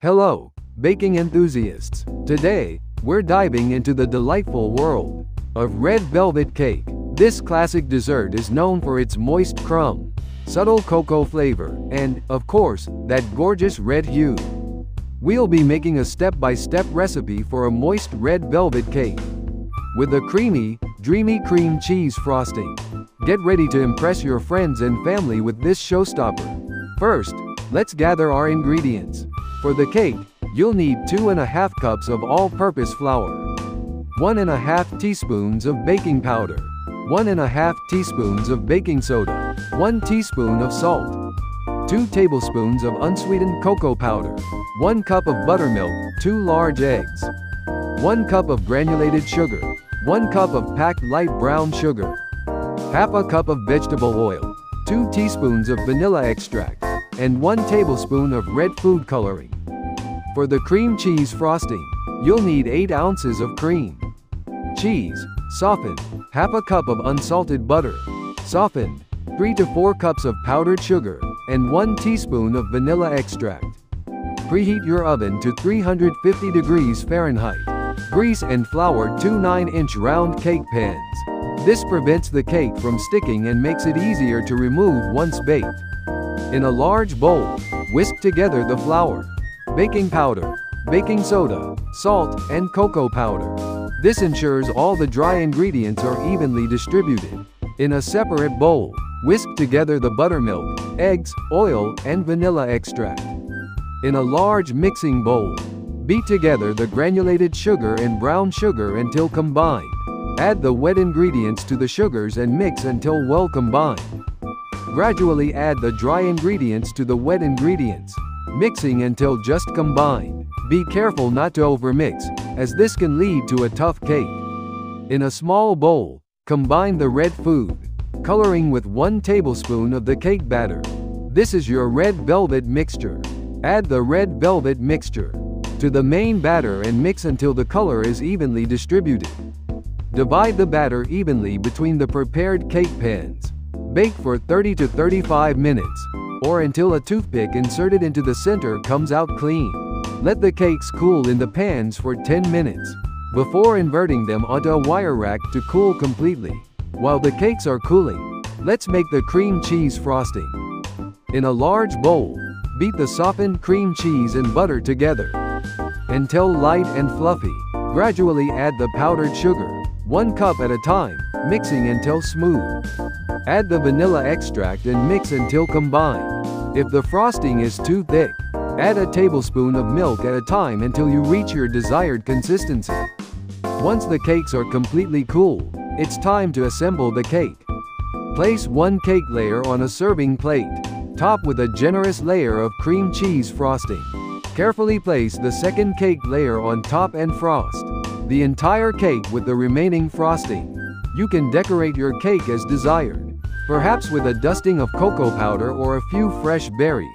Hello, baking enthusiasts. Today, we're diving into the delightful world of red velvet cake. This classic dessert is known for its moist crumb, subtle cocoa flavor, and, of course, that gorgeous red hue. We'll be making a step-by-step recipe for a moist red velvet cake with a creamy, dreamy cream cheese frosting. Get ready to impress your friends and family with this showstopper. First, let's gather our ingredients. For the cake, you'll need 2½ cups of all-purpose flour, 1½ teaspoons of baking powder, 1½ teaspoons of baking soda, 1 teaspoon of salt, 2 tablespoons of unsweetened cocoa powder, 1 cup of buttermilk, 2 large eggs, 1 cup of granulated sugar, 1 cup of packed light brown sugar, half a cup of vegetable oil, 2 teaspoons of vanilla extract, and 1 tablespoon of red food coloring. For the cream cheese frosting, you'll need 8 ounces of cream cheese, softened, half a cup of unsalted butter, softened, 3 to 4 cups of powdered sugar, and 1 teaspoon of vanilla extract. Preheat your oven to 350 degrees Fahrenheit. Grease and flour 2 9-inch round cake pans. This prevents the cake from sticking and makes it easier to remove once baked. In a large bowl, whisk together the flour, baking powder, baking soda, salt, and cocoa powder. This ensures all the dry ingredients are evenly distributed. In a separate bowl, whisk together the buttermilk, eggs, oil, and vanilla extract. In a large mixing bowl, beat together the granulated sugar and brown sugar until combined. Add the wet ingredients to the sugars and mix until well combined. Gradually add the dry ingredients to the wet ingredients, mixing until just combined. Be careful not to overmix, as this can lead to a tough cake. In a small bowl, combine the red food coloring with 1 tablespoon of the cake batter. This is your red velvet mixture. Add the red velvet mixture to the main batter and mix until the color is evenly distributed. Divide the batter evenly between the prepared cake pans. Bake for 30 to 35 minutes, or until a toothpick inserted into the center comes out clean. Let the cakes cool in the pans for 10 minutes before inverting them onto a wire rack to cool completely. While the cakes are cooling, let's make the cream cheese frosting. In a large bowl, beat the softened cream cheese and butter together until light and fluffy. Gradually add the powdered sugar, 1 cup at a time, mixing until smooth. Add the vanilla extract and mix until combined. If the frosting is too thick, add a tablespoon of milk at a time until you reach your desired consistency. Once the cakes are completely cool, it's time to assemble the cake. Place 1 cake layer on a serving plate. Top with a generous layer of cream cheese frosting. Carefully place the second cake layer on top and frost the entire cake with the remaining frosting. You can decorate your cake as desired, perhaps with a dusting of cocoa powder or a few fresh berries.